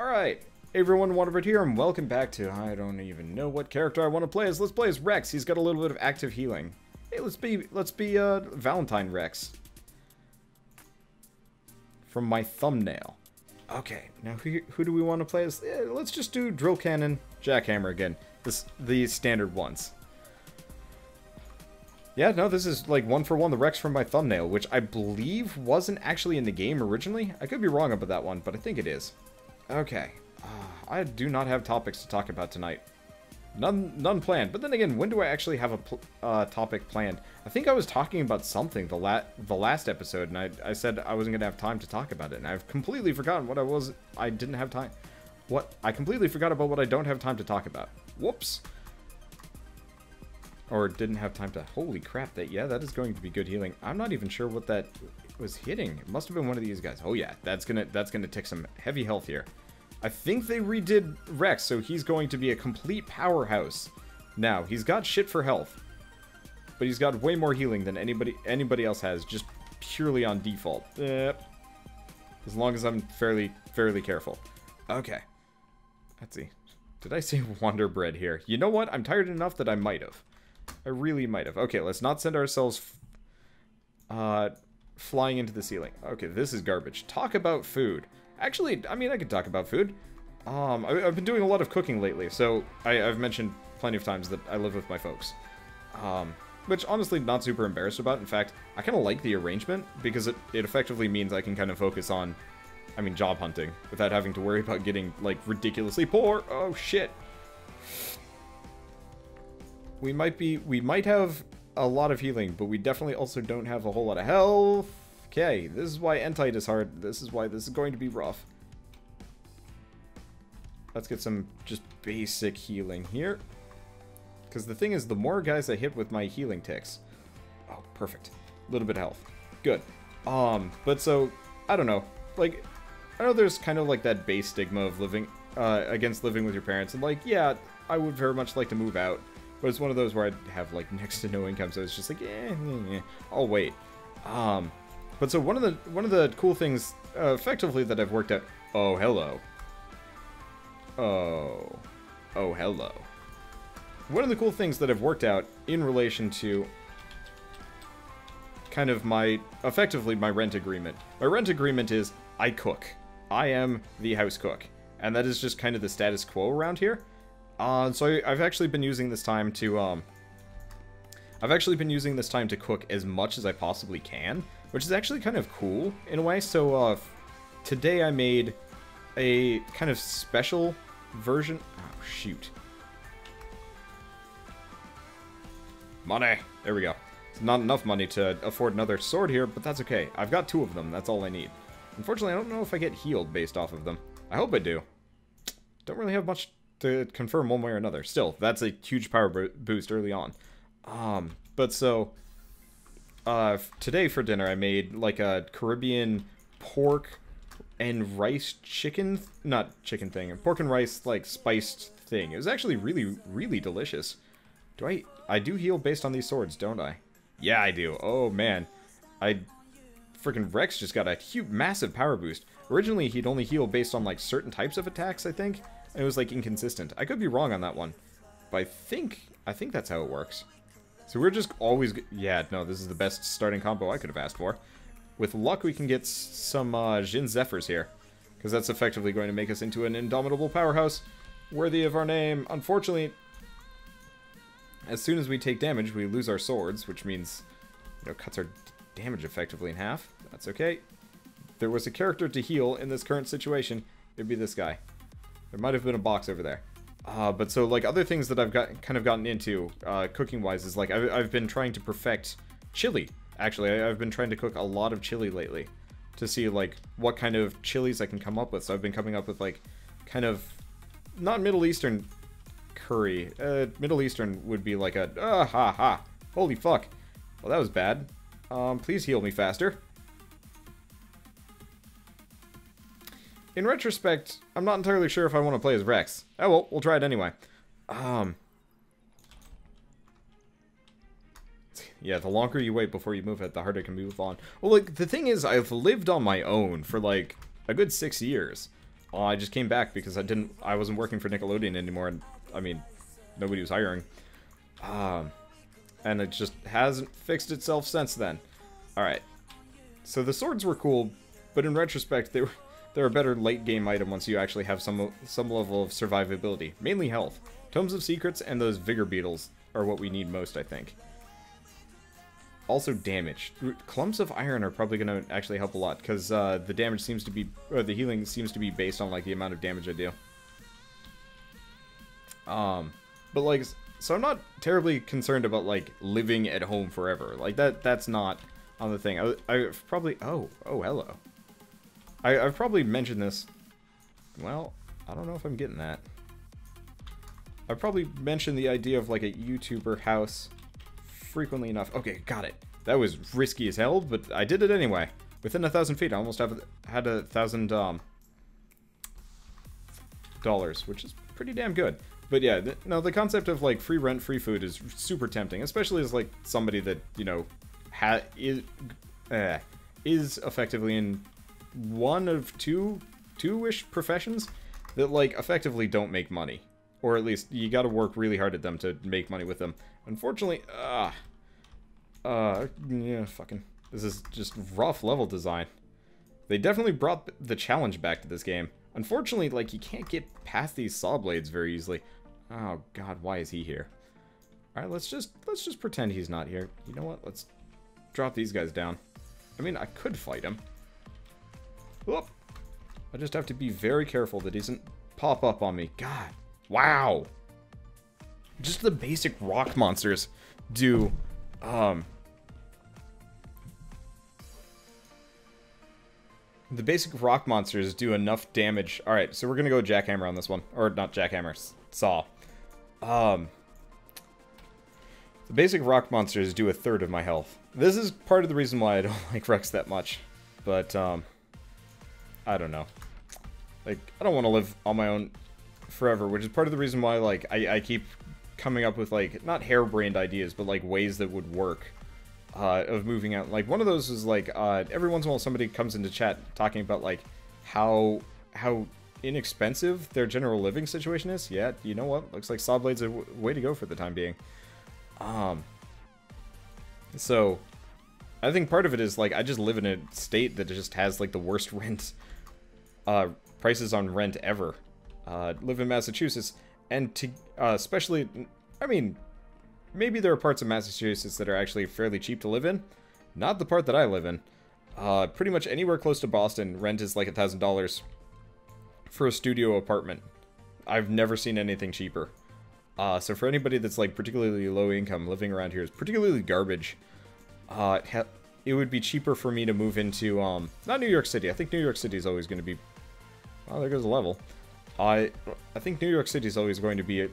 Alright, hey everyone, Wonderbird here, and welcome back to, I don't even know what character I want to play as. Let's play as Rex. He's got a little bit of active healing. Hey, let's be Valentine Rex. From my thumbnail. Okay, now who do we want to play as? Let's just do Drill Cannon, Jackhammer again. The standard ones. Yeah, no, this is like one for one the Rex from my thumbnail, which I believe wasn't actually in the game originally. I could be wrong about that one, but I think it is. Okay, I do not have topics to talk about tonight. None planned. But then again, when do I actually have a topic planned? I think I was talking about something the last episode, and I said I wasn't gonna have time to talk about it, and I've completely forgotten what I didn't have time. I completely forgot about what I don't have time to talk about. Whoops. Or didn't have time to. Holy crap! That is going to be good healing. I'm not even sure what that was hitting. It must have been one of these guys. Oh yeah, that's gonna take some heavy health here. I think they redid Rex, so he's going to be a complete powerhouse. Now he's got shit for health, but he's got way more healing than anybody else has, just purely on default. Yep. As long as I'm fairly careful. Okay. Let's see. Did I say Wonderbread here? You know what? I'm tired enough that I might have. I really might have. Okay, let's not send ourselves flying into the ceiling. Okay, this is garbage. Talk about food. Actually, I mean, I could talk about food. I've been doing a lot of cooking lately, so I've mentioned plenty of times that I live with my folks. Which, honestly, not super embarrassed about. In fact, I kind of like the arrangement, because it effectively means I can kind of focus on, I mean, job hunting, without having to worry about getting, like, ridiculously poor. Oh, shit. We might have a lot of healing, but we definitely also don't have a whole lot of health. Okay, this is why Entite is hard. This is why this is going to be rough. Let's get some just basic healing here. Because the thing is, the more guys I hit with my healing ticks... Oh, perfect. A little bit of health. Good. But so, I don't know. Like, I know there's kind of like that base stigma of living, against living with your parents. And like, yeah, I would very much like to move out. But it's one of those where I'd have like next to no income, so it's just like, I'll wait. But so one of the cool things, effectively, that I've worked out. Oh, hello. Oh, hello. One of the cool things that I've worked out in relation to kind of effectively my rent agreement. My rent agreement is I cook. I am the house cook, and that is just kind of the status quo around here. So I've actually been using this time to cook as much as I possibly can, which is actually kind of cool in a way. So today I made a kind of special version. Oh shoot. Money. There we go. It's not enough money to afford another sword here, but that's okay. I've got 2 of them. That's all I need. Unfortunately, I don't know if I get healed based off of them. I hope I do. Don't really have much to confirm one way or another. Still, that's a huge power boost early on. But so, today for dinner I made like a Caribbean pork and rice chicken, not chicken thing, pork and rice like spiced thing. It was actually really delicious. I do heal based on these swords, don't I? Yeah, I do. Oh man, freaking Rex just got a huge, massive power boost. Originally, he'd only heal based on like certain types of attacks, I think. And it was like inconsistent. I could be wrong on that one, but I think that's how it works. So we're just always, yeah, no, this is the best starting combo I could have asked for. With luck, we can get some Jin Zephyrs here, because that's effectively going to make us into an indomitable powerhouse worthy of our name. Unfortunately, as soon as we take damage, we lose our swords, which means, you know, cuts our damage effectively in half. That's okay. If there was a character to heal in this current situation, it'd be this guy. There might have been a box over there. But so, like, other things that I've kind of gotten into, cooking-wise, is, like, I've been trying to perfect chili. Actually, I've been trying to cook a lot of chili lately to see, like, what kind of chilies I can come up with. So I've been coming up with, like, kind of, not Middle Eastern curry. Middle Eastern would be like a, holy fuck. Well, that was bad. Please heal me faster. In retrospect, I'm not entirely sure if I want to play as Rex. Oh well, we'll try it anyway. Yeah, the longer you wait before you move it, the harder it can move on. Well, like, the thing is, I've lived on my own for, like, a good 6 years. Well, I just came back because I wasn't working for Nickelodeon anymore, and, I mean, nobody was hiring. And it just hasn't fixed itself since then. Alright. So the swords were cool, but in retrospect, they're a better late-game item once you actually have some level of survivability. Mainly health. Tomes of Secrets and those Vigor Beetles are what we need most, I think. Also damage. Clumps of iron are probably going to actually help a lot, because the damage seems to be, or the healing seems to be based on, like, the amount of damage I do. But, like, so I'm not terribly concerned about, like, living at home forever. Like, that's not on the thing. I've probably, oh, hello. I've probably mentioned this, well, I don't know if I'm getting that. I've probably mentioned the idea of, like, a YouTuber house frequently enough. Okay, got it. That was risky as hell, but I did it anyway. Within 1,000 feet, I almost had $1,000 dollars, which is pretty damn good. But yeah, no, the concept of, like, free rent, free food is super tempting, especially as, like, somebody that, you know, is effectively in one of two-ish professions that, like, effectively don't make money. Or at least, you gotta work really hard at them to make money with them. Unfortunately, yeah, fucking, this is just rough level design. They definitely brought the challenge back to this game. Unfortunately, like, you can't get past these saw blades very easily. Oh god, why is he here? Alright, let's just pretend he's not here. You know what? Let's drop these guys down. I mean, I could fight him. Whoop! I just have to be very careful that he doesn't pop up on me. God. Wow! Just the basic rock monsters do, the basic rock monsters do enough damage. Alright, so we're gonna go jackhammer on this one. Or, not jackhammer, saw. The basic rock monsters do 1/3 of my health. This is part of the reason why I don't like Rex that much. But, I don't know. Like, I don't want to live on my own forever, which is part of the reason why, like, I keep coming up with, like, not harebrained ideas, but, like, ways that would work. Of moving out. Like, one of those is, like, every once in a while somebody comes into chat talking about, like, how inexpensive their general living situation is. Yeah, you know what? Looks like saw blades are way to go for the time being. So, I think part of it is, like, I just live in a state that just has, like, the worst rent, prices on rent ever. Live in Massachusetts, and especially, I mean, maybe there are parts of Massachusetts that are actually fairly cheap to live in. Not the part that I live in. Pretty much anywhere close to Boston, rent is like $1,000 for a studio apartment. I've never seen anything cheaper. So for anybody that's like particularly low income, living around here is particularly garbage. It would be cheaper for me to move into, not New York City. I think New York City is always going to be, oh, there goes a level. I think New York City is always going to be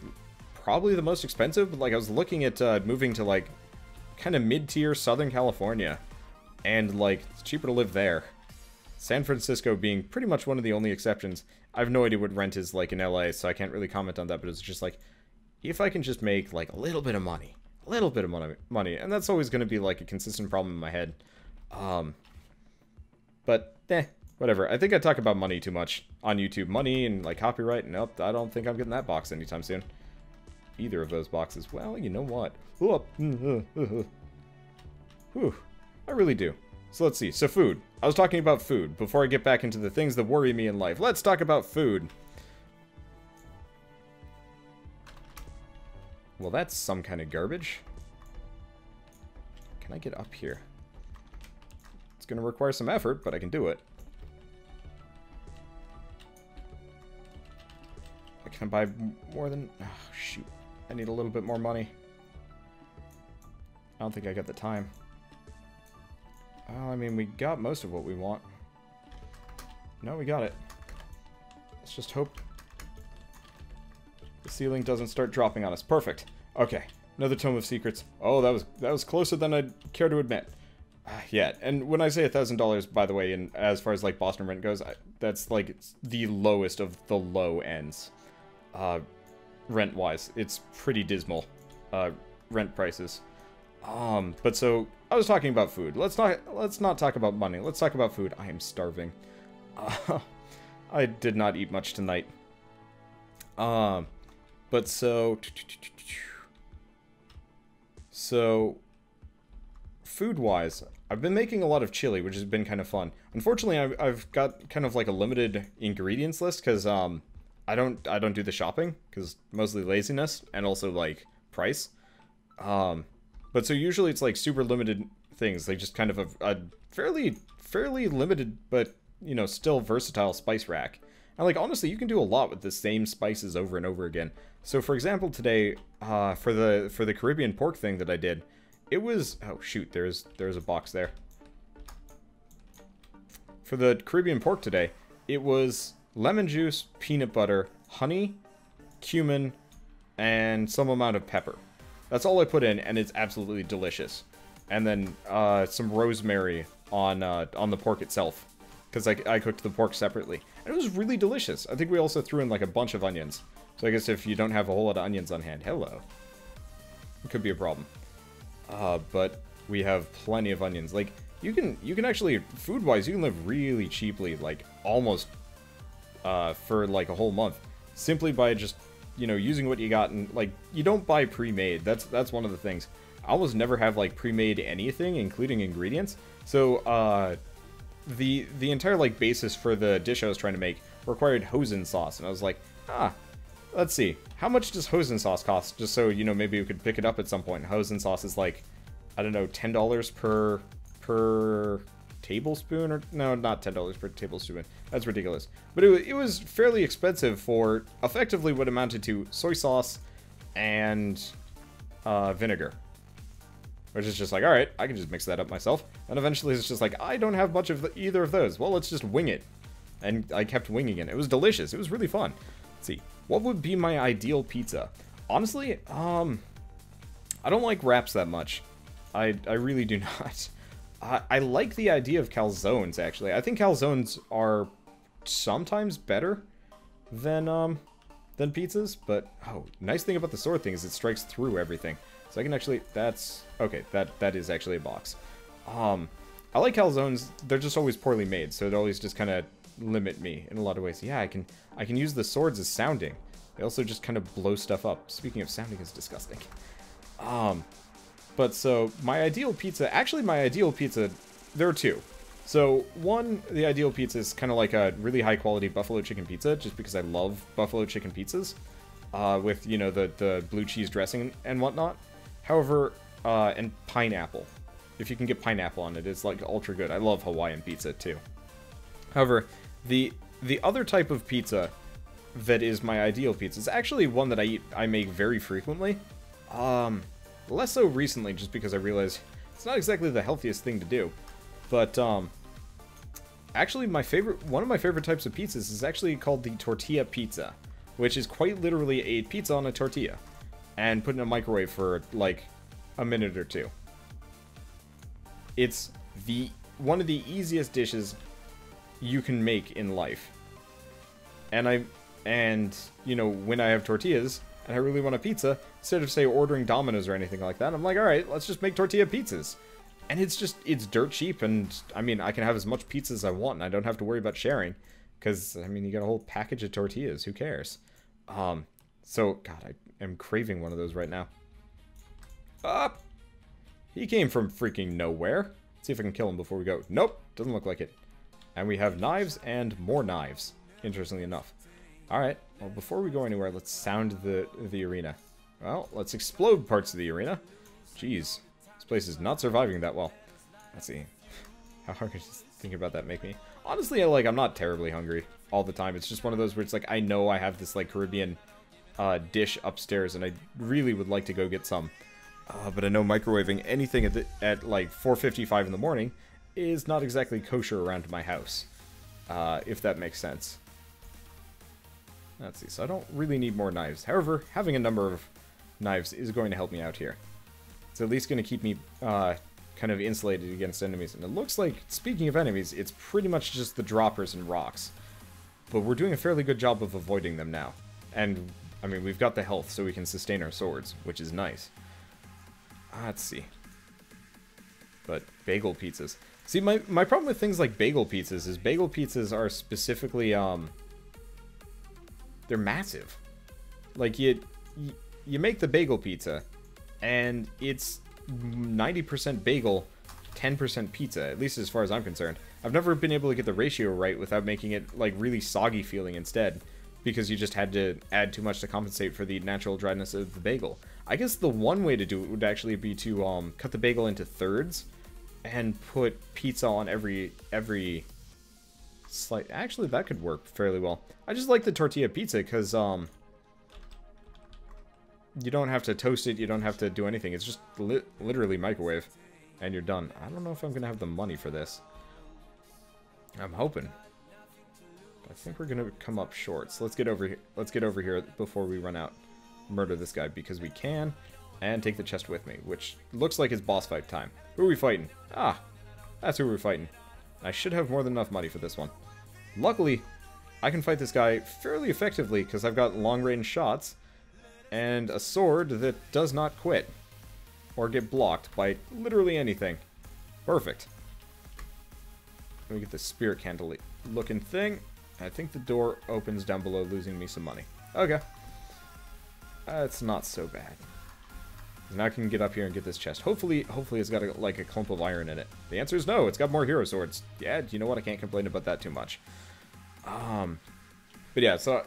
probably the most expensive, but like I was looking at moving to like kind of mid-tier Southern California, and like it's cheaper to live there. San Francisco being pretty much one of the only exceptions. I have no idea what rent is like in LA, so I can't really comment on that, but it's just like, if I can just make like a little bit of money, and that's always going to be like a consistent problem in my head. But whatever. I think I talk about money too much on YouTube. Money and like copyright. Nope, I don't think I'm getting that box anytime soon. Either of those boxes. Well, you know what? Whew, I really do. So let's see. So food. I was talking about food. Before I get back into the things that worry me in life, let's talk about food. Well, that's some kind of garbage. Can I get up here? It's going to require some effort, but I can do it. Can I buy more than... Oh, shoot. I need a little bit more money. I don't think I got the time. Oh, I mean, we got most of what we want. No, we got it. Let's just hope the ceiling doesn't start dropping on us. Perfect. Okay. Another Tome of Secrets. Oh, that was closer than I'd care to admit. Yeah, and when I say $1,000, by the way, and as far as like Boston rent goes, that's like it's the lowest of the low ends. Rent-wise, it's pretty dismal, rent prices. But so, I was talking about food. Let's not talk about money. Let's talk about food. I am starving. I did not eat much tonight. But so... So, food-wise, I've been making a lot of chili, which has been kind of fun. Unfortunately, I've got kind of like a limited ingredients list, because, I don't do the shopping, because mostly laziness, and also, like, price. But so usually it's, like, super limited things, like just kind of a fairly limited, but, you know, still versatile spice rack. And, like, honestly, you can do a lot with the same spices over and over again. So, for example, today, for the Caribbean pork thing that I did, it was... Oh, shoot, there's a box there. For the Caribbean pork today, it was lemon juice, peanut butter, honey, cumin, and some amount of pepper. That's all I put in, and it's absolutely delicious. And then, some rosemary on the pork itself. Because I cooked the pork separately. And it was really delicious. I think we also threw in, like, a bunch of onions. So I guess if you don't have a whole lot of onions on hand, hello. It could be a problem. But we have plenty of onions. Like, you can actually, food-wise, you can live really cheaply, like, almost, for, like, a whole month. Simply by just, you know, using what you got, and, like, you don't buy pre-made. That's one of the things. I almost never have, like, pre-made anything, including ingredients. So, the entire, like, basis for the dish I was trying to make required hoisin sauce, and I was like, let's see, how much does hoisin sauce cost? Just so, you know, maybe we could pick it up at some point. Hoisin sauce is like, I don't know, $10 per tablespoon, or no, not $10 per tablespoon. That's ridiculous. But it was fairly expensive for effectively what amounted to soy sauce and vinegar. Which is just like, alright, I can just mix that up myself. And eventually it's just like, I don't have much of either of those. Well, let's just wing it. And I kept winging it. It was delicious. It was really fun. Let's see. What would be my ideal pizza? Honestly, I don't like wraps that much. I really do not. I like the idea of calzones, actually. I think calzones are sometimes better than pizzas. But, oh, nice thing about the sword thing is it strikes through everything. So I can actually, that's, okay, that is actually a box. I like calzones, they're just always poorly made, so it always just kind of limit me in a lot of ways. Yeah, I can use the swords as sounding. They also just kind of blow stuff up. Speaking of sounding is disgusting. But so, my ideal pizza, there are two. So, one, the ideal pizza is kind of like a really high quality buffalo chicken pizza, just because I love buffalo chicken pizzas. With, you know, the blue cheese dressing and whatnot. However, and pineapple. If you can get pineapple on it, it's like ultra good. I love Hawaiian pizza too. However, the other type of pizza that is my ideal pizza is actually one that I make very frequently. Less so recently, just because I realized it's not exactly the healthiest thing to do. But actually, one of my favorite types of pizzas is actually called the tortilla pizza, which is quite literally a pizza on a tortilla. And put in a microwave for, like, a minute or two. It's one of the easiest dishes you can make in life. And you know, when I have tortillas, and I really want a pizza, instead of, say, ordering Domino's or anything like that, I'm like, alright, let's just make tortilla pizzas. And it's dirt cheap, and, I mean, I can have as much pizza as I want, and I don't have to worry about sharing. Because, I mean, you got a whole package of tortillas, who cares? So, God, I am craving one of those right now. He came from freaking nowhere. Let's see if I can kill him before we go. Nope, doesn't look like it. And we have knives and more knives, interestingly enough. Alright, well, before we go anywhere, let's sound the arena. Well, let's explode parts of the arena. Jeez, this place is not surviving that well. Let's see. How hard does thinking about that make me? Honestly, I'm not terribly hungry all the time. It's just one of those where it's like, I know I have this, like, Caribbean dish upstairs, and I really would like to go get some. But I know microwaving anything at like 4:55 in the morning is not exactly kosher around my house. If that makes sense. Let's see, so I don't really need more knives. However, having a number of knives is going to help me out here. It's at least going to keep me kind of insulated against enemies. And it looks like, speaking of enemies, it's pretty much just the droppers and rocks. But we're doing a fairly good job of avoiding them now. And, I mean, we've got the health, so we can sustain our swords, which is nice. Let's see. But bagel pizzas. See, my problem with things like bagel pizzas is bagel pizzas are specifically, they're massive. Like, you make the bagel pizza, and it's 90% bagel, 10% pizza, at least as far as I'm concerned. I've never been able to get the ratio right without making it, like, really soggy feeling instead, because you just had to add too much to compensate for the natural dryness of the bagel. I guess the one way to do it would actually be to cut the bagel into thirds and put pizza on every slice. Actually, that could work fairly well. I just like the tortilla pizza because you don't have to toast it, you don't have to do anything. It's just literally microwave and you're done. I don't know if I'm gonna have the money for this. I'm hoping. I think we're gonna come up short. So let's get over here. Let's get over here before we run out. Murder this guy because we can, and take the chest with me, which looks like it's boss fight time. Who are we fighting? Ah, that's who we're fighting. I should have more than enough money for this one. Luckily, I can fight this guy fairly effectively because I've got long-range shots and a sword that does not quit or get blocked by literally anything. Perfect. Let me get the spirit candle looking thing. I think the door opens down below, losing me some money. Okay. It's not so bad. Now I can get up here and get this chest. Hopefully it's got like a clump of iron in it. The answer is no. It's got more hero swords. Yeah, you know what? I can't complain about that too much. But yeah, so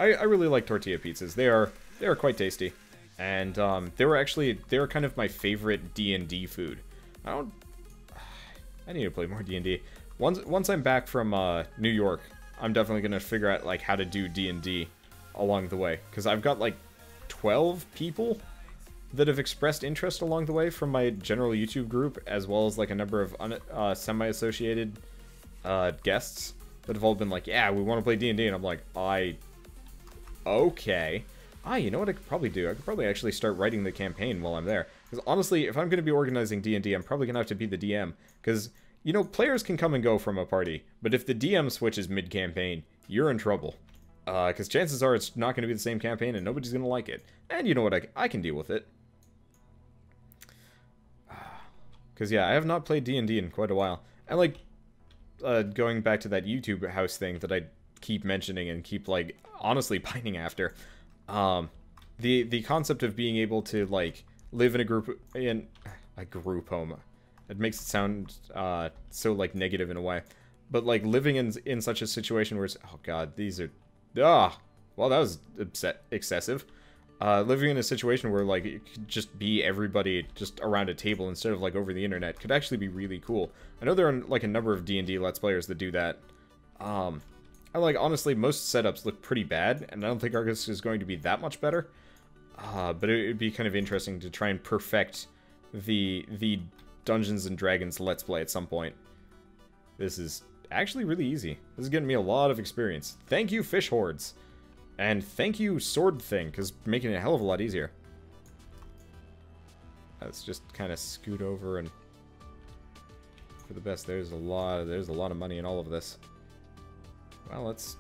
I really like tortilla pizzas. They are quite tasty, and they were kind of my favorite D&D food. I need to play more D&D. Once I'm back from New York, I'm definitely gonna figure out like how to do D&D along the way, because I've got like 12 people that have expressed interest along the way from my general YouTube group, as well as like a number of semi-associated guests that have all been like, yeah, we want to play D&D, and I'm like, okay. You know what I could probably do? I could probably actually start writing the campaign while I'm there. Because honestly, if I'm going to be organizing D&D, I'm probably going to have to be the DM. Because, you know, players can come and go from a party, but if the DM switches mid-campaign, you're in trouble. Because chances are it's not going to be the same campaign, and nobody's going to like it. And you know what? I can deal with it. Because, yeah, I have not played D&D in quite a while. And, like, going back to that YouTube house thing that I keep mentioning and keep, like, honestly pining after. The concept of being able to, like, live in a group home. It makes it sound, so, like, negative in a way. But, like, living in such a situation where it's, oh god, these are, well, that was excessive. Living in a situation where, like, it could just be everybody just around a table instead of, like, over the internet could actually be really cool. I know there are, like, a number of D&D Let's Players that do that. Like, honestly, most setups look pretty bad, and I don't think Argus is going to be that much better. But it would be kind of interesting to try and perfect the Dungeons and Dragons Let's Play at some point. This is actually really easy. This is getting me a lot of experience. Thank you, Fish Hordes. And thank you, Sword Thing, because making it a hell of a lot easier. Let's just kind of scoot over and for the best. There's a lot of money in all of this. Well, let's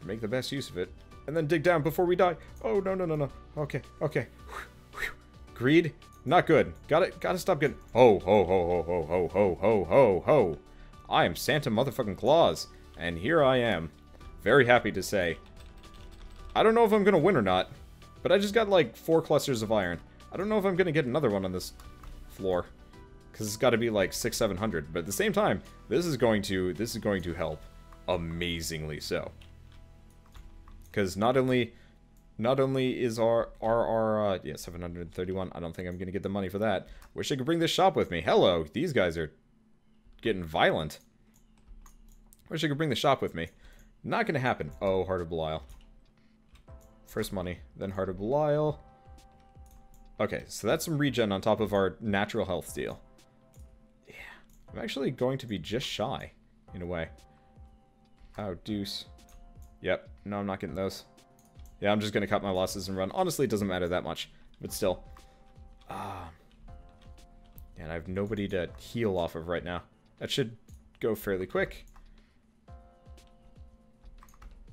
make the best use of it. And then dig down before we die. Oh, no, no, no, no. Okay, okay. Greed? Not good. Gotta stop getting... Ho, ho, ho, ho, ho, ho, ho, ho, ho, ho. I am Santa motherfucking Claus. And here I am. Very happy to say. I don't know if I'm gonna win or not. But I just got, like, 4 clusters of iron. I don't know if I'm gonna get another one on this floor. Because it's gotta be, like, 600-700. But at the same time, this is going to help. Amazingly so. Because not only is our 731, I don't think I'm gonna get the money for that. Wish I could bring this shop with me. Hello, these guys are getting violent. Wish I could bring the shop with me. Not gonna happen. Oh, Heart of Belial. First money, then Heart of Belial. Okay, so that's some regen on top of our natural health steal. Yeah, I'm actually going to be just shy, in a way. Oh, deuce. Yep. No, I'm not getting those. Yeah, I'm just going to cut my losses and run. Honestly, it doesn't matter that much. But still. And I have nobody to heal off of right now. That should go fairly quick.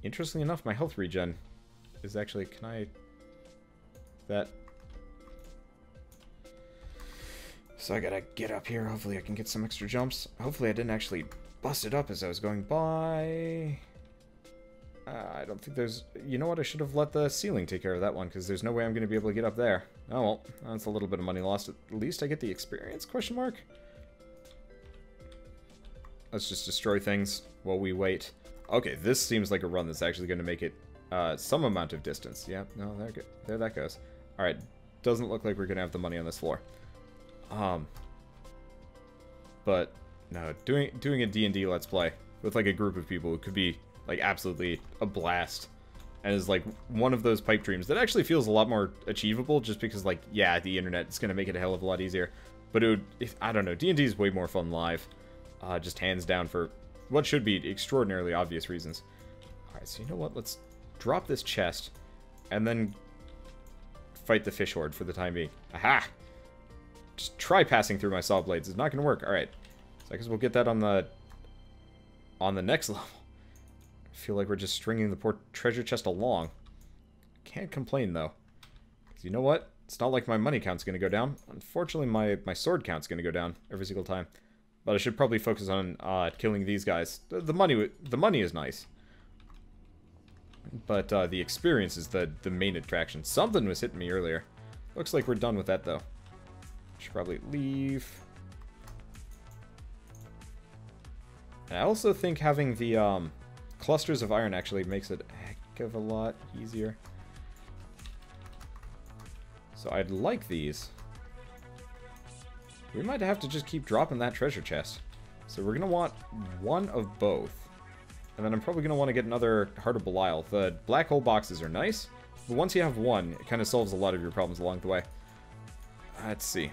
Interestingly enough, my health regen is actually... Can I... That... So I gotta get up here. Hopefully I can get some extra jumps. Hopefully I didn't actually bust it up as I was going by. I don't think there's... You know what? I should have let the ceiling take care of that one, because there's no way I'm going to be able to get up there. Oh, well. That's a little bit of money lost. At least I get the experience, question mark? Let's just destroy things while we wait. Okay, this seems like a run that's actually going to make it some amount of distance. Yeah, no, there that goes. Alright, doesn't look like we're going to have the money on this floor. But, no, doing a D&D Let's Play with, like, a group of people could be... like, absolutely a blast. And is, like, one of those pipe dreams that actually feels a lot more achievable just because, like, yeah, the internet is going to make it a hell of a lot easier. But it would, I don't know, D&D is way more fun live. Just hands down for what should be extraordinarily obvious reasons. Alright, so you know what? Let's drop this chest and then fight the fish horde for the time being. Aha! Just try passing through my saw blades. It's not going to work. Alright. So I guess we'll get that on the next level. I feel like we're just stringing the poor treasure chest along. Can't complain, though. Because you know what? It's not like my money count's going to go down. Unfortunately, my sword count's going to go down every single time. But I should probably focus on killing these guys. The money is nice. But the experience is the main attraction. Something was hitting me earlier. Looks like we're done with that, though. Should probably leave. And I also think having the... clusters of iron actually makes it a heck of a lot easier. So I'd like these. We might have to just keep dropping that treasure chest. So we're going to want one of both. And then I'm probably going to want to get another Heart of Belial. The black hole boxes are nice, but once you have one, it kind of solves a lot of your problems along the way. Let's see.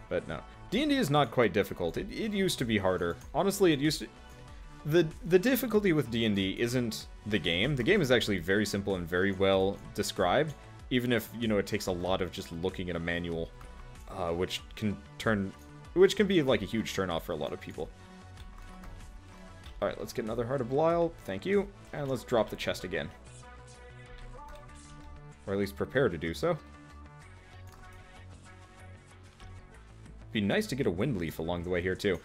But no. D&D is not quite difficult. It used to be harder. Honestly, it used to... The difficulty with D&D isn't the game. The game is actually very simple and very well described, even if, you know, it takes a lot of just looking at a manual, which can be like a huge turnoff for a lot of people. Alright, let's get another Heart of Belial. Thank you. And let's drop the chest again. Or at least prepare to do so. Be nice to get a wind leaf along the way here, too.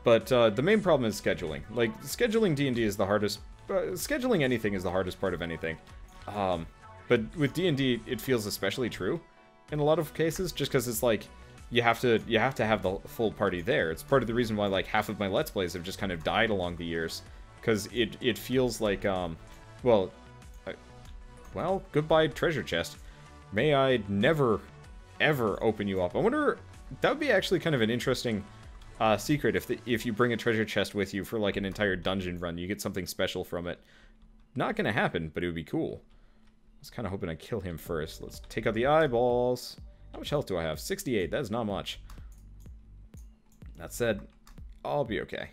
But the main problem is scheduling. Like, scheduling D&D is the hardest... scheduling anything is the hardest part of anything. But with D&D, it feels especially true in a lot of cases, just because it's like, you have to have the full party there. It's part of the reason why, like, half of my Let's Plays have just kind of died along the years. Because it feels like, well, goodbye treasure chest. May I never, ever open you up. I wonder... That would be actually kind of an interesting secret if you bring a treasure chest with you for like an entire dungeon run. You get something special from it. Not gonna happen, but it would be cool. I was kind of hoping I'd kill him first. Let's take out the eyeballs. How much health do I have? 68. That is not much. That said, I'll be okay.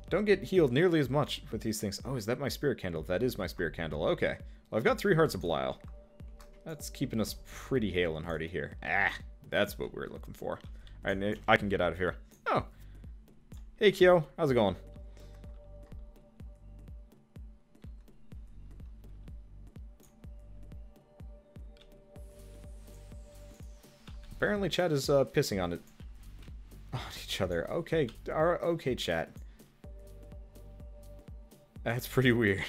Don't get healed nearly as much with these things. Oh, is that my spirit candle? That is my spirit candle. Okay. Well, I've got 3 Hearts of Belial. That's keeping us pretty hale and hearty here. Ah, that's what we're looking for. Alright, I can get out of here. Oh. Hey, Kyo. How's it going? Apparently, chat is pissing on each other. Okay, okay, chat. That's pretty weird.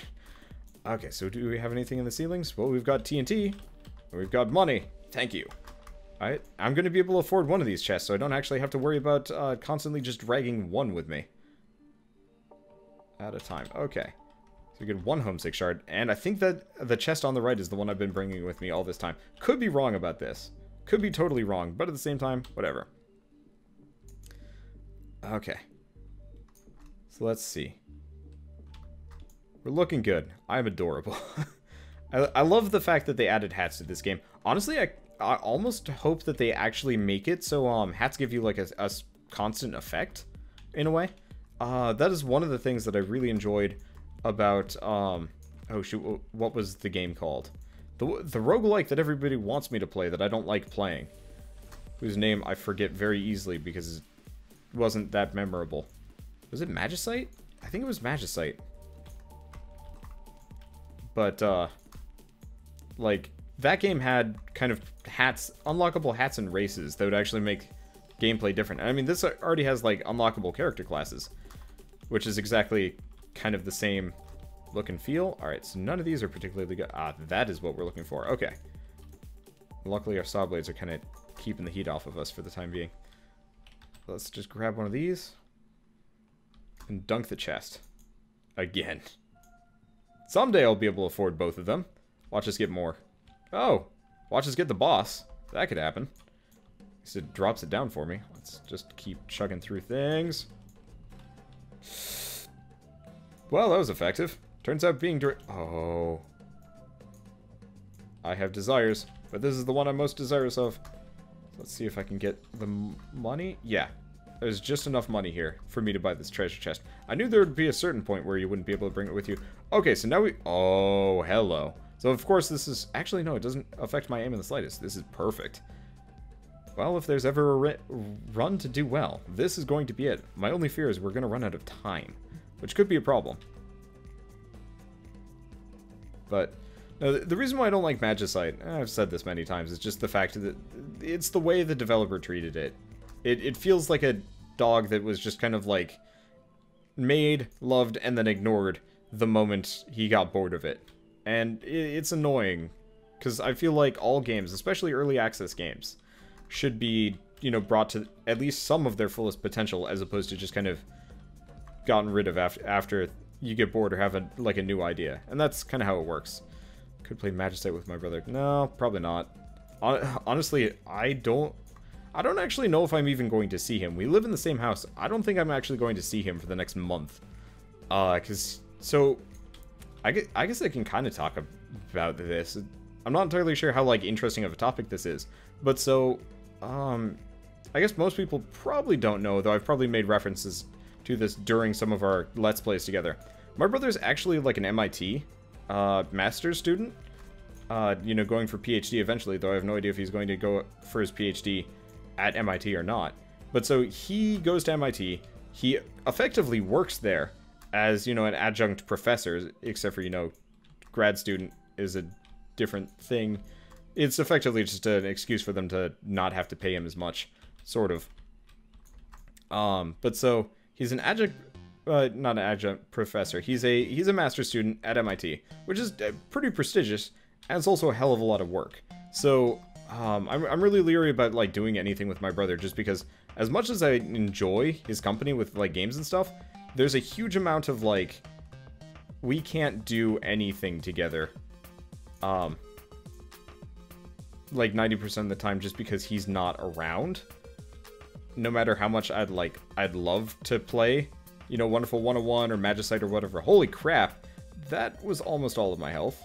Okay, so do we have anything in the ceilings? Well, we've got TNT. We've got money. Thank you. Alright, I'm going to be able to afford one of these chests, so I don't actually have to worry about constantly just dragging one with me. At a time. Okay. So we get 1 homesick shard, and I think that the chest on the right is the one I've been bringing with me all this time. Could be wrong about this. Could be totally wrong, but at the same time, whatever. Okay. So let's see. We're looking good. I'm adorable. I love the fact that they added hats to this game. Honestly, I almost hope that they actually make it so hats give you like a constant effect, in a way. That is one of the things that I really enjoyed about, oh shoot, what was the game called? The roguelike that everybody wants me to play that I don't like playing. Whose name I forget very easily because it wasn't that memorable. Was it Magicite? I think it was Magicite. But, like, that game had kind of hats, unlockable hats and races that would actually make gameplay different. I mean, this already has, like, unlockable character classes, which is exactly kind of the same look and feel. Alright, so none of these are particularly good. Ah, that is what we're looking for. Okay. Luckily, our saw blades are kind of keeping the heat off of us for the time being. Let's just grab one of these and dunk the chest. Again. Someday I'll be able to afford both of them. Watch us get more. Oh, watch us get the boss. That could happen. So it drops it down for me. Let's just keep chugging through things. Well, that was effective. Turns out being oh. I have desires, but this is the one I'm most desirous of. Let's see if I can get the money. Yeah, there's just enough money here for me to buy this treasure chest. I knew there would be a certain point where you wouldn't be able to bring it with you. Okay, so now we... Oh, hello. So, of course, this is... Actually, no, it doesn't affect my aim in the slightest. This is perfect. Well, if there's ever a run to do well, this is going to be it. My only fear is we're going to run out of time, which could be a problem. But... Now, the reason why I don't like Magicite, I've said this many times, is just the fact that it's the way the developer treated it. It feels like a dog that was just kind of like made, loved, and then ignored the moment he got bored of it. And it's annoying, because I feel like all games, especially early access games, should be, you know, brought to at least some of their fullest potential, as opposed to just kind of gotten rid of after you get bored or have a new idea. And that's kind of how it works. Could play Magicite with my brother. No, probably not. Honestly, I don't actually know if I'm even going to see him. We live in the same house. I don't think I'm actually going to see him for the next month. So, I guess I can kind of talk about this. I'm not entirely sure how, like, interesting of a topic this is. But so, I guess most people probably don't know, though I've probably made references to this during some of our Let's Plays together. My brother's actually, like, an MIT master's student, you know, going for PhD eventually, though I have no idea if he's going to go for his PhD at MIT or not. But so he goes to MIT, he effectively works there as, you know, an adjunct professor, except for, you know, grad student is a different thing. It's effectively just an excuse for them to not have to pay him as much, sort of. But so he's an adjunct, not an adjunct professor. He's a master's student at MIT, which is pretty prestigious, and it's also a hell of a lot of work. So I'm really leery about, like, doing anything with my brother, just because as much as I enjoy his company with, like, games and stuff, there's a huge amount of, like, we can't do anything together. Like 90% of the time, just because he's not around. No matter how much I'd love to play, you know, Wonderful 101 or Magicite or whatever. Holy crap, that was almost all of my health.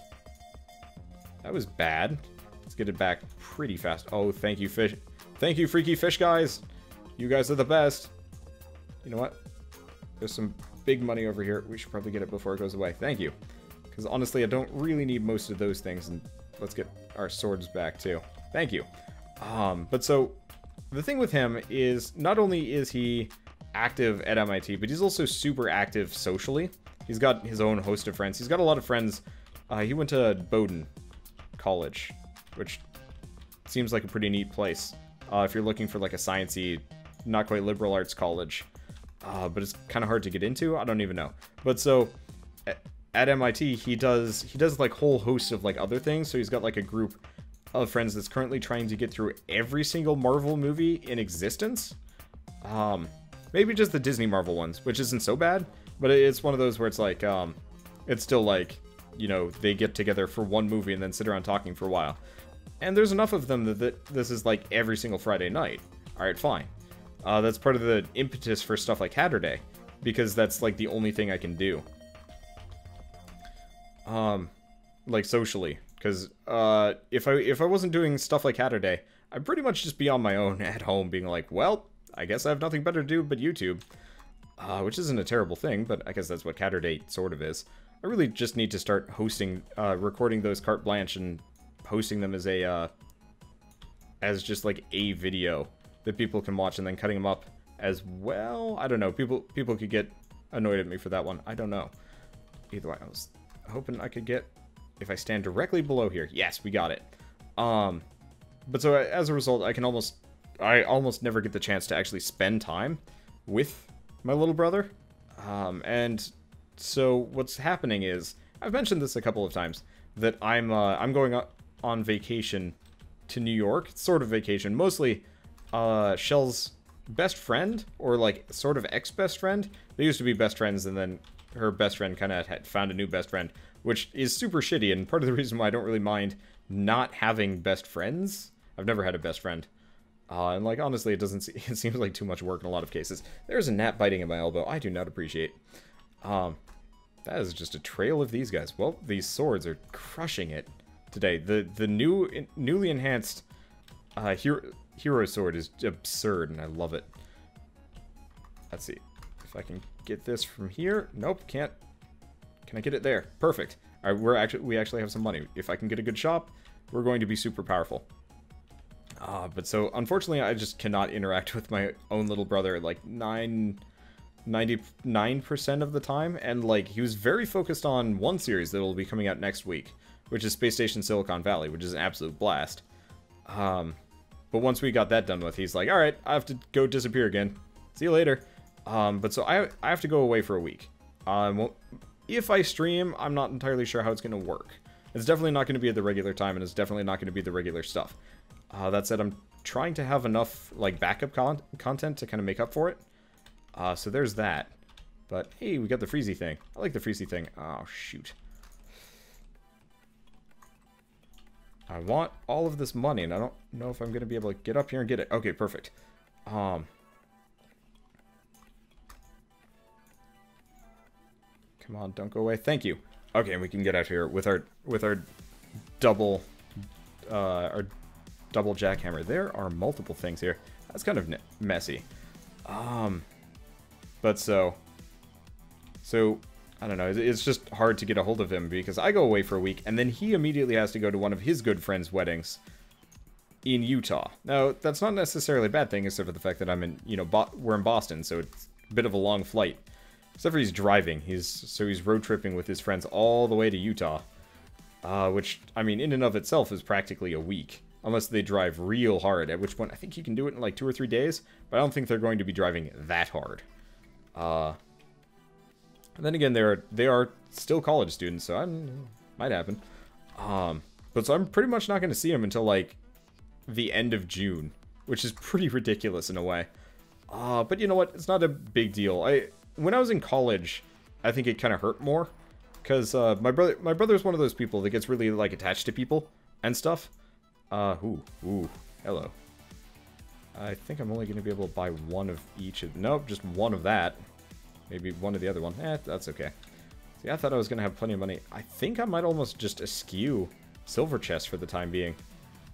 That was bad. Let's get it back pretty fast. Oh, thank you, fish. Thank you, freaky fish guys. You guys are the best. You know what? There's some big money over here. We should probably get it before it goes away. Thank you. Because honestly, I don't really need most of those things. And let's get our swords back too. Thank you. But so, the thing with him is, not only is he active at MIT, but he's also super active socially. He's got his own host of friends. He's got a lot of friends. He went to Bowdoin College, which seems like a pretty neat place. If you're looking for, like, a sciencey, not quite liberal arts college. But it's kind of hard to get into. I don't even know. But so, at MIT, he does like whole hosts of, like, other things. So he's got, like, a group of friends that's currently trying to get through every single Marvel movie in existence. Maybe just the Disney Marvel ones, which isn't so bad. But it's one of those where it's like, it's still like, you know, they get together for one movie and then sit around talking for a while. And there's enough of them that this is like every single Friday night. Alright, fine. That's part of the impetus for stuff like Hatterday, because that's like the only thing I can do. Like socially, because if I wasn't doing stuff like Hatterday, I'd pretty much just be on my own at home being like, well, I guess I have nothing better to do but YouTube. Which isn't a terrible thing, but I guess that's what Hatterday sort of is. I really just need to start hosting, recording those carte blanche and posting them as a, as just like a video that people can watch, and then cutting them up as well. I don't know. People could get annoyed at me for that one. I don't know. Either way, I was hoping I could get, if I stand directly below here. Yes, we got it. But so as a result, I almost never get the chance to actually spend time with my little brother. And so what's happening is, I've mentioned this a couple of times, that I'm going on vacation to New York. It's sort of vacation. Mostly, Shell's best friend, or like sort of ex-best friend. They used to be best friends, and then her best friend kind of had found a new best friend, which is super shitty, and part of the reason why I don't really mind not having best friends. I've never had a best friend. And like, honestly, it seems like too much work in a lot of cases. There's a gnat biting at my elbow. I do not appreciate. That is just a trail of these guys. Well, these swords are crushing it today. The newly enhanced hero sword is absurd, and I love it. Let's see if I can get this from here. Nope, can't. Can I get it there? Perfect. All right, we actually have some money. If I can get a good shop, we're going to be super powerful. But so unfortunately, I just cannot interact with my own little brother like 99% of the time, and like he was very focused on one series that will be coming out next week, which is Space Station Silicon Valley, which is an absolute blast. But once we got that done with, he's like, all right, I have to go disappear again. See you later. But so I have to go away for a week. If I stream, I'm not entirely sure how it's going to work. It's definitely not going to be at the regular time, and it's definitely not going to be the regular stuff. That said, I'm trying to have enough like backup content to kind of make up for it. So there's that. But hey, we got the freezy thing. I like the freezy thing. Oh, shoot. I want all of this money, and I don't know if I'm going to be able to get up here and get it. Okay, perfect. Come on, don't go away. Thank you. Okay, and we can get out here with our double jackhammer. There are multiple things here. That's kind of messy. But so I don't know. It's just hard to get a hold of him because I go away for a week, and then he immediately has to go to one of his good friends' weddings in Utah. Now, that's not necessarily a bad thing, except for the fact that I'm in, we're in Boston, so it's a bit of a long flight. Except for he's driving. He's road tripping with his friends all the way to Utah. Which, I mean, in and of itself is practically a week. Unless they drive real hard, at which point I think you can do it in like 2 or 3 days. But I don't think they're going to be driving that hard. And then again, they are still college students, so might happen. But so I'm pretty much not going to see him until like the end of June, which is pretty ridiculous in a way. But you know what? It's not a big deal. When I was in college, I think it kind of hurt more, because my brother's one of those people that gets really like attached to people and stuff. Ooh, hello. I think I'm only going to be able to buy one of each of... Nope, just one of that. Maybe one of the other one. That's okay. See, I thought I was going to have plenty of money. I think I might almost just eschew silver chests for the time being,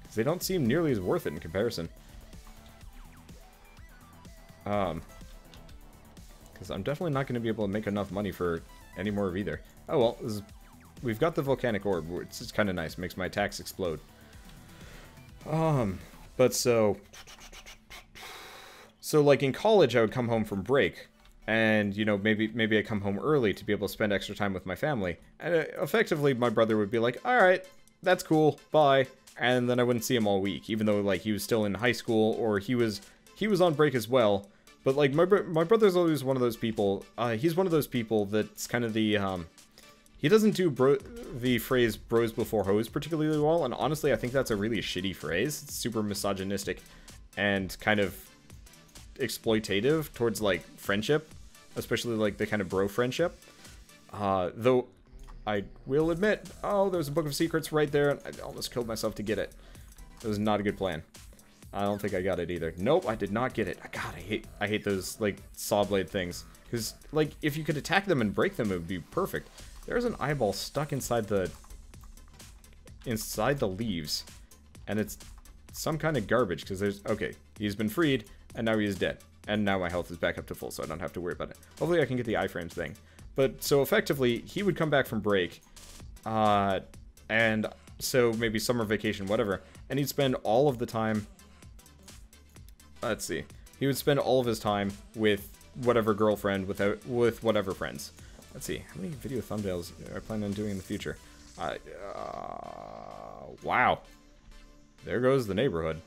because they don't seem nearly as worth it in comparison. Because I'm definitely not going to be able to make enough money for any more of either. Oh well, we've got the volcanic orb. It's kind of nice. It makes my attacks explode. But so like in college, I would come home from break, and maybe I come home early to be able to spend extra time with my family. And effectively, my brother would be like, "All right, that's cool, bye," and then I wouldn't see him all week, even though like he was still in high school or he was on break as well. But like my brother's always one of those people. He's one of those people that's kind of the he doesn't do the phrase "bros before hoes" particularly well, and honestly, I think that's a really shitty phrase. It's super misogynistic and kind of exploitative towards like friendship, especially like the kind of bro friendship. Though I will admit, there's a book of secrets right there, and I almost killed myself to get it. It was not a good plan. I don't think I got it either. Nope, I did not get it. God, I hate those like saw blade things, because like if you could attack them and break them, it would be perfect. There's an eyeball stuck inside the leaves, and it's some kind of garbage, because okay, he's been freed, and now he is dead, and now my health is back up to full, so I don't have to worry about it. Hopefully I can get the iframes thing. But so effectively, he would come back from break, and so maybe summer vacation, whatever, and he'd spend all of the time. Let's see. He would spend all of his time with whatever girlfriend, with whatever friends. Let's see. How many video thumbnails are I planning on doing in the future? Wow. there goes the neighborhood.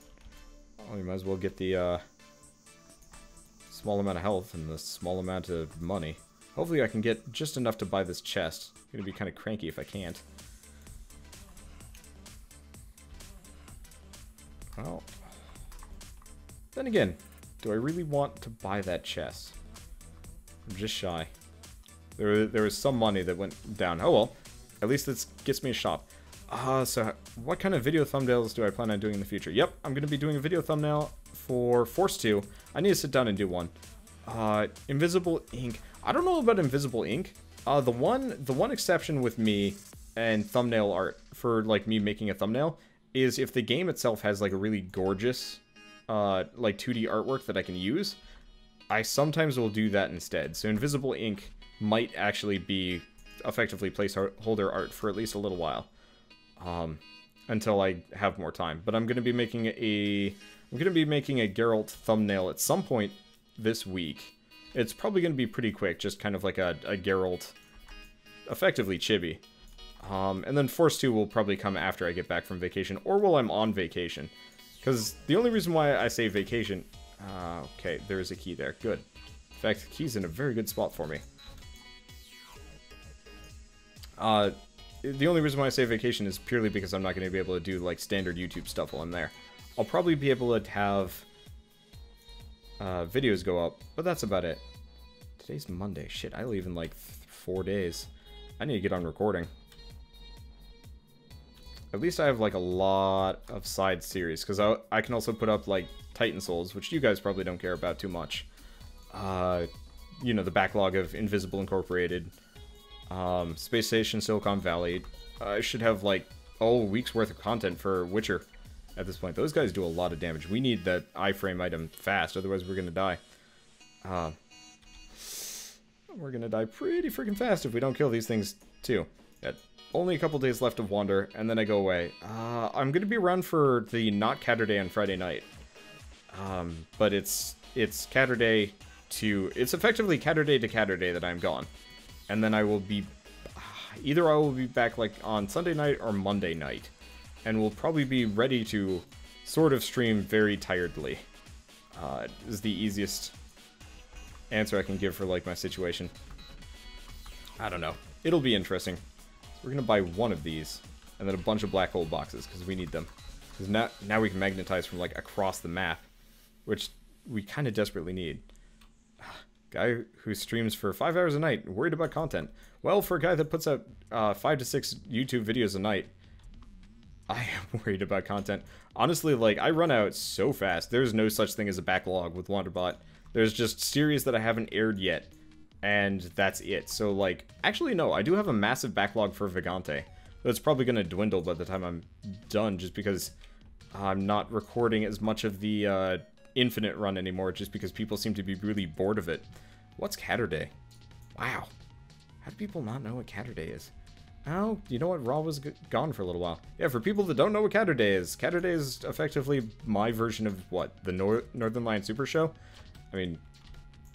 Oh, you might as well get the small amount of health and the small amount of money. Hopefully I can get just enough to buy this chest. I'm gonna be kind of cranky if I can't. Well, then again, do I really want to buy that chest? I'm just shy. There was some money that went down. Oh well, at least this gets me a shop. So what kind of video thumbnails do I plan on doing in the future? Yep, I'm going to be doing a video thumbnail for Force 2. I need to sit down and do one. Invisible ink. I don't know about invisible ink. The one exception with me and thumbnail art for like me making a thumbnail is if the game itself has like a really gorgeous like 2D artwork that I can use. I sometimes will do that instead. So invisible ink might actually be effectively placeholder art for at least a little while. Until I have more time. But I'm going to be making a Geralt thumbnail at some point this week. It's probably going to be pretty quick, just kind of like a Geralt, effectively chibi. And then Force 2 will probably come after I get back from vacation, or while I'm on vacation. Because the only reason why I say vacation... okay, there is a key there. Good. In fact, the key's in a very good spot for me. The only reason why I say vacation is purely because I'm not going to be able to do, like, standard YouTube stuff while I'm there. I'll probably be able to have videos go up, but that's about it. Today's Monday. Shit, I leave in, like, 4 days. I need to get on recording. At least I have, like, a lot of side series, because I can also put up, like, Titan Souls, which you guys probably don't care about too much. You know, the backlog of Invisible Incorporated, Space Station, Silicon Valley. I should have, like, a week's worth of content for Witcher at this point. Those guys do a lot of damage. We need that iframe item fast, otherwise we're gonna die. We're gonna die pretty freaking fast if we don't kill these things, too. Got only a couple days left of Wander, and then I go away. I'm gonna be around for the not Catterday on Friday night. But it's Catterday to... It's effectively Catterday to Catterday that I'm gone. And then I will be... Either I will be back, like, on Sunday night or Monday night. And we'll probably be ready to sort of stream very tiredly. Is the easiest answer I can give for, like, my situation. I don't know. It'll be interesting. So we're gonna buy one of these, and then a bunch of black hole boxes, because we need them. Because now we can magnetize from, like, across the map, which we kind of desperately need. Guy who streams for 5 hours a night, worried about content. Well, for a guy that puts out 5 to 6 YouTube videos a night, I am worried about content. Honestly, like, I run out so fast. There's no such thing as a backlog with Wanderbot. There's just series that I haven't aired yet, and that's it. So, like, actually, no, I do have a massive backlog for Vagante. But it's probably going to dwindle by the time I'm done, just because I'm not recording as much of the Infinite run anymore, just because people seem to be really bored of it. What's Catterday? Wow. How do people not know what Catterday is? Oh, you know what? Raw was gone for a little while. Yeah, for people that don't know what Catterday is effectively my version of, what, the Northern Lion Super Show? I mean,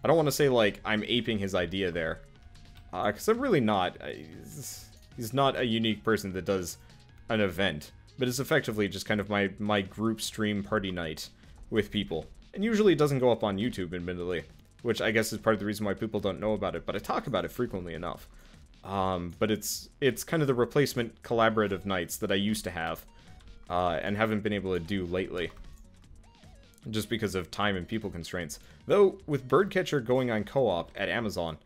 I don't want to say, like, I'm aping his idea there. Because I'm really not. He's not a unique person that does an event. But it's effectively just kind of my group stream party night with people. And usually it doesn't go up on YouTube, admittedly. Which I guess is part of the reason why people don't know about it. But I talk about it frequently enough. But it's kind of the replacement collaborative nights that I used to have. And haven't been able to do lately. Just because of time and people constraints. Though, with Birdcatcher going on co-op at Amazon,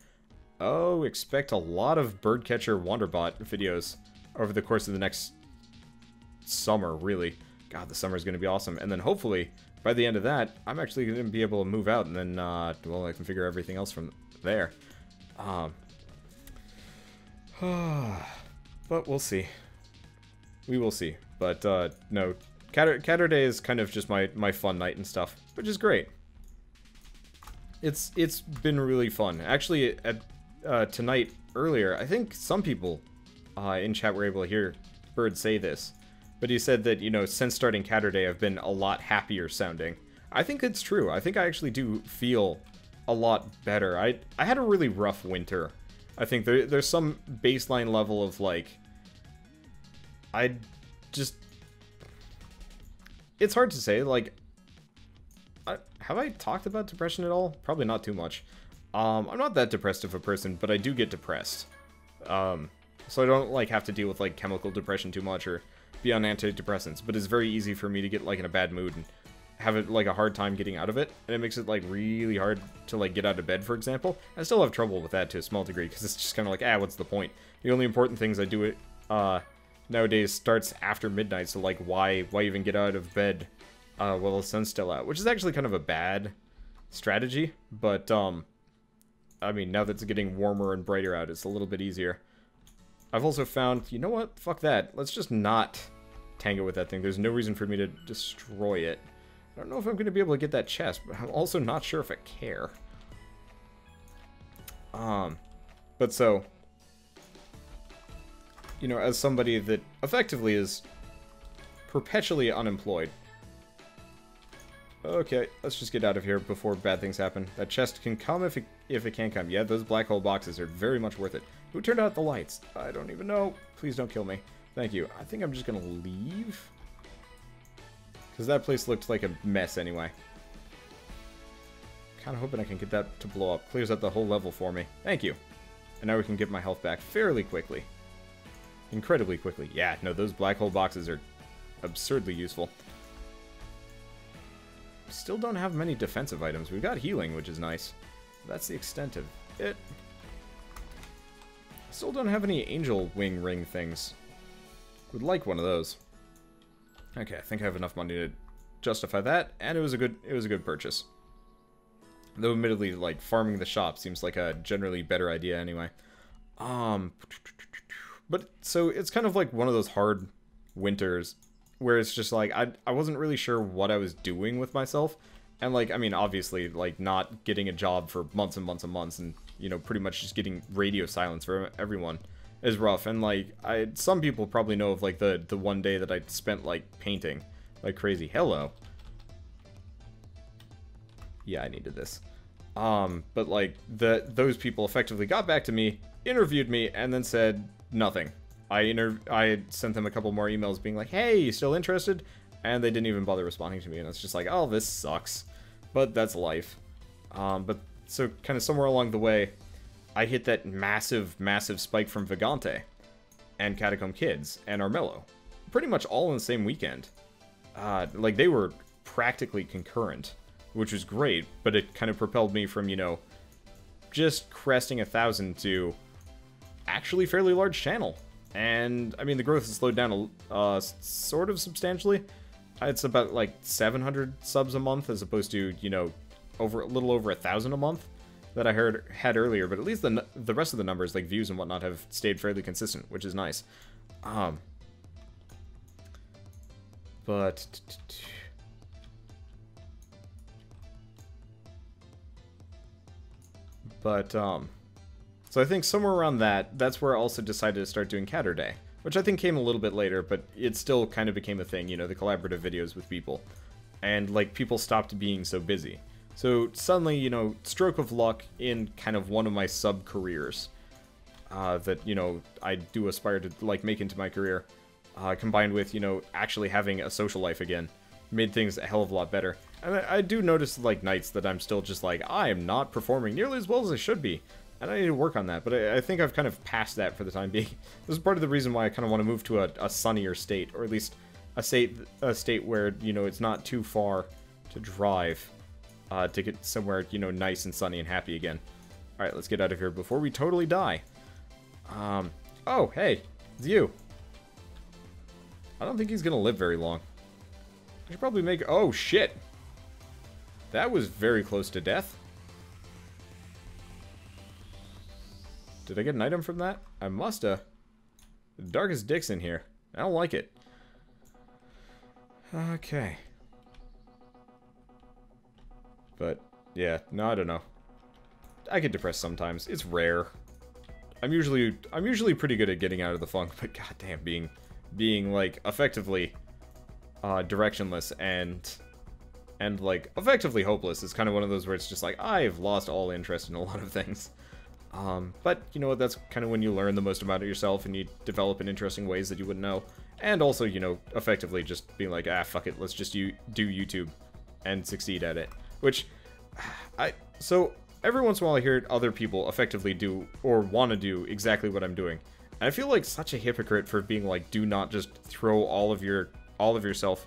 oh, expect a lot of Birdcatcher Wanderbot videos over the course of the next summer, really. God, the summer is going to be awesome. And then hopefully, by the end of that, I'm actually going to be able to move out, and then, well, I can figure everything else from there. But we'll see. We will see. But, no, Catterday is kind of just my fun night and stuff, which is great. It's been really fun. Actually, tonight, earlier, I think some people in chat were able to hear Bird say this. But he said that, you know, since starting Catterday, I've been a lot happier sounding. I think it's true. I think I actually do feel a lot better. I had a really rough winter. I think there's some baseline level of, like... it's hard to say, like, have I talked about depression at all? Probably not too much. I'm not that depressed of a person, but I do get depressed. So I don't, like, have to deal with, like, chemical depression too much or be on antidepressants, but it's very easy for me to get, like, in a bad mood and have it, like, a hard time getting out of it, and it makes it, like, really hard to, like, get out of bed, for example. I still have trouble with that to a small degree, because it's just kind of like, what's the point? The only important things I do it, nowadays starts after midnight, so, like, why even get out of bed, while the sun's still out? Which is actually kind of a bad strategy, but, I mean, now that it's getting warmer and brighter out, it's a little bit easier. I've also found, you know what? Fuck that. Let's just not tango with that thing. There's no reason for me to destroy it. I don't know if I'm going to be able to get that chest, but I'm also not sure if I care. But so, you know, as somebody that effectively is perpetually unemployed. Okay, let's just get out of here before bad things happen. That chest can come if it can come. Yeah, those black hole boxes are very much worth it. Who turned out the lights? I don't even know. Please don't kill me. Thank you. I think I'm just gonna leave. Because that place looked like a mess anyway. Kind of hoping I can get that to blow up. Clears up the whole level for me. Thank you. And now we can get my health back fairly quickly. Incredibly quickly. Yeah, no, those black hole boxes are absurdly useful. Still don't have many defensive items. We've got healing, which is nice. That's the extent of it. Still don't have any angel wing ring things. Would like one of those. Okay, I think I have enough money to justify that, and it was a good purchase. Though admittedly, like, farming the shop seems like a generally better idea anyway. But so it's kind of like one of those hard winters where it's just like I wasn't really sure what I was doing with myself. And, like, I mean, obviously, like, not getting a job for months and months and months and, you know, pretty much just getting radio silence for everyone is rough. And, like, some people probably know of, like, the one day that I spent, like, painting like crazy. Hello. Yeah, I needed this. But, like, those people effectively got back to me, interviewed me, and then said nothing. I sent them a couple more emails being like, hey, you still interested? And they didn't even bother responding to me, and it's just like, oh, this sucks. But that's life. But so kind of somewhere along the way, I hit that massive, massive spike from Vagante and Catacomb Kids and Armello. Pretty much all in the same weekend. Like, they were practically concurrent, which was great, but it kind of propelled me from, you know, just cresting 1,000 to actually fairly large channel. And, I mean, the growth has slowed down sort of substantially. It's about, like, 700 subs a month as opposed to, you know, a little over 1,000 a month that I had earlier. But at least the rest of the numbers, like views and whatnot, have stayed fairly consistent, which is nice. So I think somewhere around that's where I also decided to start doing Catter Day, which I think came a little bit later, but it still kind of became a thing, you know, the collaborative videos with people. And, like, people stopped being so busy. So suddenly, you know, stroke of luck in kind of one of my sub-careers that, you know, I do aspire to, like, make into my career, combined with, you know, actually having a social life again, made things a hell of a lot better. And I do notice, like, nights that I'm still just like, I am not performing nearly as well as I should be. And I need to work on that, but I think I've kind of passed that for the time being. This is part of the reason why I kind of want to move to a sunnier state, or at least a state where, you know, it's not too far to drive to get somewhere, you know, nice and sunny and happy again. Alright, let's get out of here before we totally die. Oh, hey, it's you. I don't think he's gonna live very long. I should probably make... Oh, shit! That was very close to death. Did I get an item from that? I musta. The darkest dicks in here. I don't like it. Okay. But, yeah, no, I don't know. I get depressed sometimes. It's rare. I'm usually pretty good at getting out of the funk, but goddamn, being like effectively directionless and like effectively hopeless is kind of one of those where it's just like I've lost all interest in a lot of things. But, you know what, that's kind of when you learn the most about it yourself and you develop in interesting ways that you wouldn't know. And also, you know, effectively just being like, ah, fuck it, let's just do YouTube and succeed at it. Which, so, every once in a while I hear other people effectively do, or want to do, exactly what I'm doing. And I feel like such a hypocrite for being like, do not just throw all of yourself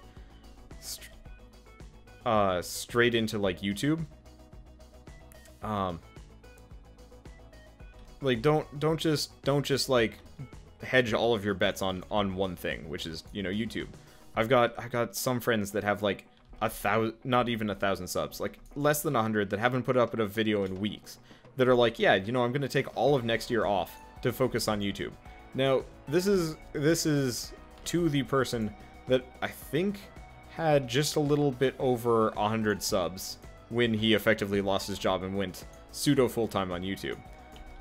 straight into, like, YouTube. Like, don't just like hedge all of your bets on one thing, which is, you know, YouTube. I've got some friends that have like 1,000, not even 1,000 subs, like less than 100, that haven't put up a video in weeks, that are like, yeah, you know, I'm gonna take all of next year off to focus on YouTube. Now, this is to the person that I think had just a little bit over 100 subs when he effectively lost his job and went pseudo full-time on YouTube.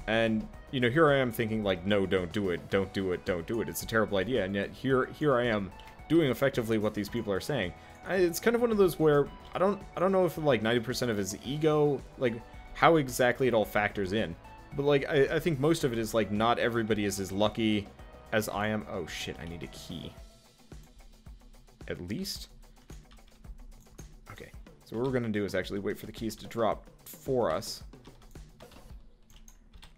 And, you know, here I am thinking, like, no, don't do it, don't do it, don't do it. It's a terrible idea, and yet here I am doing effectively what these people are saying. It's kind of one of those where I don't know if, like, 90% of his ego, like, how exactly it all factors in. But, like, I think most of it is, like, not everybody is as lucky as I am. Oh, shit, I need a key. At least? Okay, so what we're gonna do is actually wait for the keys to drop for us.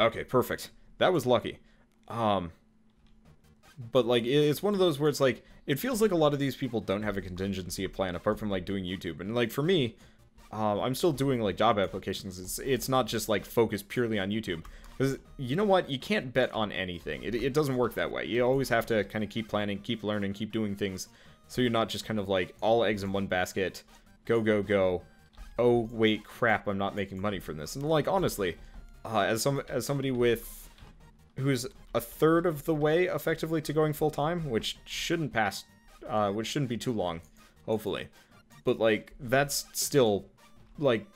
Okay, perfect. That was lucky. But, like, it's one of those where it's, like, it feels like a lot of these people don't have a contingency plan apart from, like, doing YouTube. And, like, for me, I'm still doing, like, job applications. It's not just, like, focused purely on YouTube. Because, you know what? You can't bet on anything. It doesn't work that way. You always have to kind of keep planning, keep learning, keep doing things. So you're not just kind of, like, all eggs in one basket. Go, go, go. Oh, wait, crap, I'm not making money from this. And, like, honestly, as somebody who's a third of the way effectively to going full time, which shouldn't be too long, hopefully. But like that's still like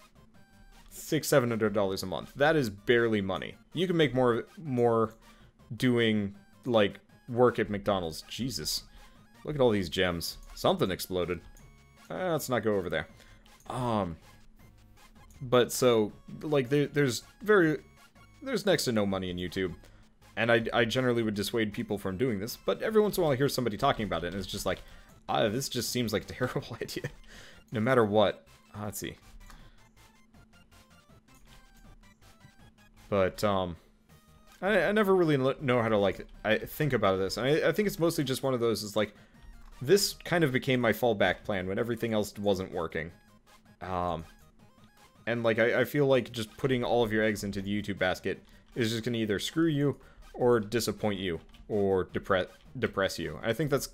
$600-700 a month. That is barely money. You can make more doing like work at McDonald's. Jesus, look at all these gems. Something exploded. Let's not go over there. But so, like, there's next to no money in YouTube. And I generally would dissuade people from doing this. But every once in a while I hear somebody talking about it, and it's just like, this just seems like a terrible idea. No matter what. Let's see. But, I never really know how to, like, think about this. And I think it's mostly just one of those, is like, this kind of became my fallback plan when everything else wasn't working. And, like, I feel like just putting all of your eggs into the YouTube basket is just going to either screw you, or disappoint you, or depress you. I think that's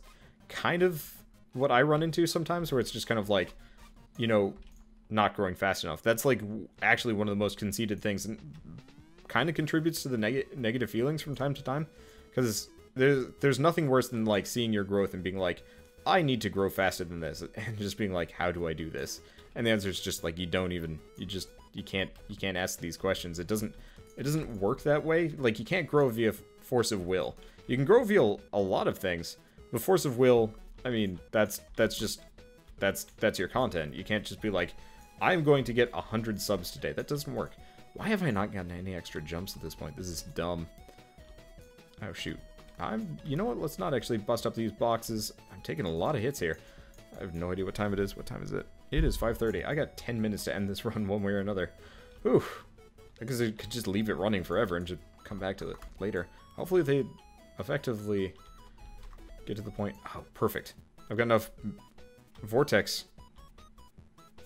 kind of what I run into sometimes, where it's just kind of like, you know, not growing fast enough. That's, like, actually one of the most conceited things, and kind of contributes to the negative feelings from time to time. Because there's nothing worse than, like, seeing your growth and being like, I need to grow faster than this, and just being like, how do I do this? And the answer is just like, you can't ask these questions. It doesn't work that way. Like, you can't grow via force of will. You can grow via a lot of things, but force of will, I mean, that's your content. You can't just be like, I'm going to get 100 subs today. That doesn't work. Why have I not gotten any extra jumps at this point? This is dumb. Oh, shoot. You know what? Let's not actually bust up these boxes. I'm taking a lot of hits here. I have no idea what time it is. What time is it? It is 5:30. I got 10 minutes to end this run one way or another. Whew. Because I could just leave it running forever and just come back to it later. Hopefully they effectively get to the point. Oh, perfect. I've got enough vortex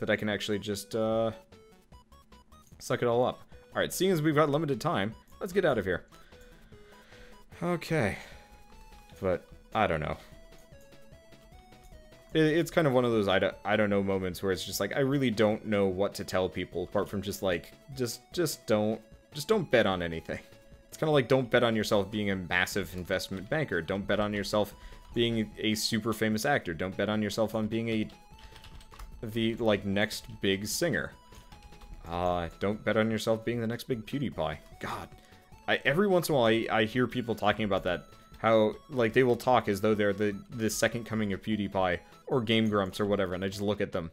that I can actually just suck it all up. Alright, seeing as we've got limited time, let's get out of here. Okay. But, I don't know. It's kind of one of those I don't know moments where it's just like, I really don't know what to tell people apart from just like, just don't bet on anything. It's kind of like, don't bet on yourself being a massive investment banker. Don't bet on yourself being a super famous actor. Don't bet on yourself on being the like next big singer. Don't bet on yourself being the next big PewDiePie. God, every once in a while I hear people talking about that. How, like, they will talk as though they're the second coming of PewDiePie, or Game Grumps, or whatever, and I just look at them.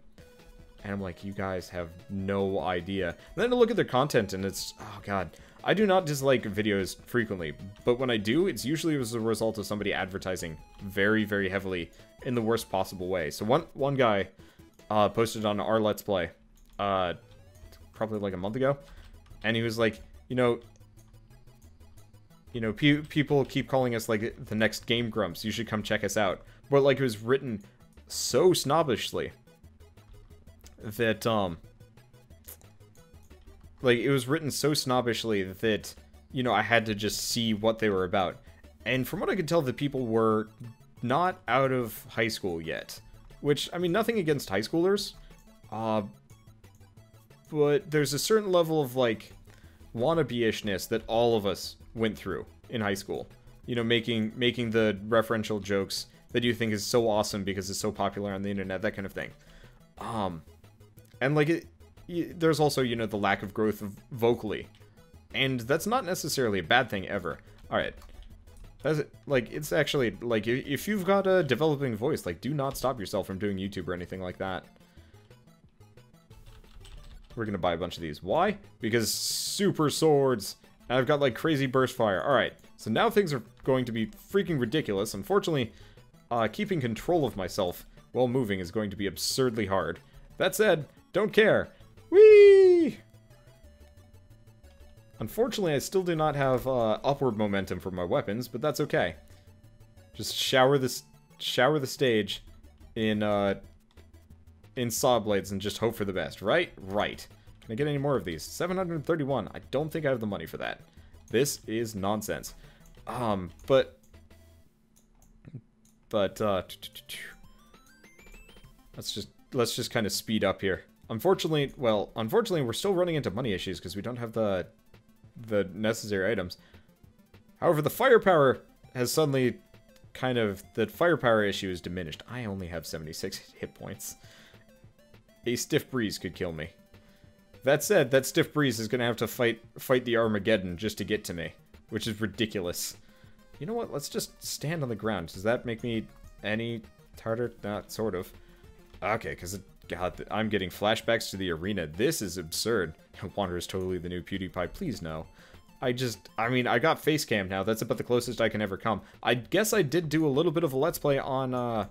And I'm like, you guys have no idea. And then I look at their content and it's, oh god. I do not dislike videos frequently, but when I do, it's usually as a result of somebody advertising very, very heavily in the worst possible way. So one guy posted on our Let's Play probably like a month ago, and he was like, people keep calling us like the next Game Grumps. You should come check us out. But like it was written so snobbishly that like it was written so snobbishly that I had to just see what they were about. And from what I could tell, the people were not out of high school yet. Which, I mean, nothing against high schoolers. But there's a certain level of, like, wannabe-ishness that all of us went through in high school. Making the referential jokes that you think is so awesome because it's so popular on the internet, that kind of thing. And, like, there's also, the lack of growth vocally. And that's not necessarily a bad thing ever. Alright. Like, it's actually, like, if you've got a developing voice, like, do not stop yourself from doing YouTube or anything like that. We're gonna buy a bunch of these. Why? Because super swords. And I've got, like, crazy burst fire. Alright, so now things are going to be freaking ridiculous. Unfortunately, keeping control of myself while moving is going to be absurdly hard. That said, don't care. Whee! Unfortunately, I still do not have upward momentum for my weapons, but that's okay. Just shower the stage in saw blades and just hope for the best, right? Right. Can I get any more of these? 731. I don't think I have the money for that. This is nonsense. But let's just kind of speed up here. Unfortunately, we're still running into money issues because we don't have the necessary items. However, the firepower has suddenly the firepower issue is diminished. I only have 76 hit points. A stiff breeze could kill me. That said, that stiff breeze is going to have to fight the Armageddon just to get to me, which is ridiculous. You know what? Let's just stand on the ground. Does that make me any harder? Not sort of. Okay, because God, I'm getting flashbacks to the arena. This is absurd. Wander is totally the new PewDiePie. Please no. I mean, I got face cam now. That's about the closest I can ever come. I guess I did do a little bit of a Let's Play on,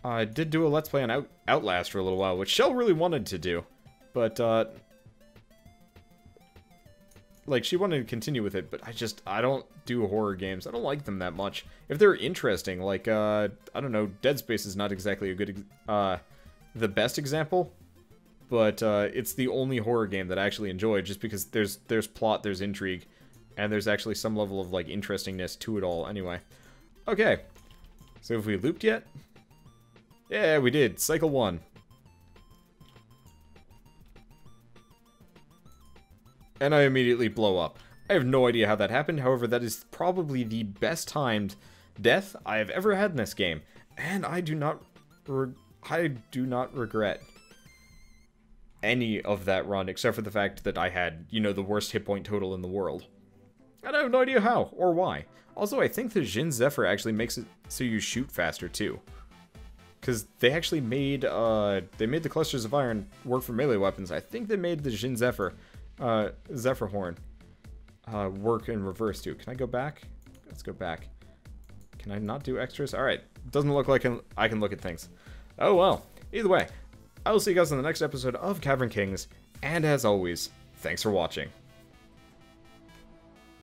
I did do a Let's Play on Outlast for a little while, which Shell really wanted to do. But, like, she wanted to continue with it, but I don't do horror games. I don't like them that much. If they're interesting, like, I don't know, Dead Space is not exactly a good, the best example, but, it's the only horror game that I actually enjoy, just because there's plot, there's intrigue, and there's actually some level of, like, interestingness to it all, anyway. Okay. So have we looped yet? Yeah, we did. Cycle 1. And I immediately blow up. I have no idea how that happened, however, that is probably the best timed death I have ever had in this game. And I do not regret any of that run, except for the fact that I had, the worst hit point total in the world. And I have no idea how, or why. Also, I think the Jin Zephyr actually makes it so you shoot faster, too. Because they actually made, the Clusters of Iron work for melee weapons. I think they made the Jin Zephyr, Zephyr Horn, work in reverse, too. Can I go back? Let's go back. Can I not do extras? Alright. Doesn't look like I can look at things. Oh, well. Either way, I will see you guys in the next episode of Cavern Kings. And as always, thanks for watching.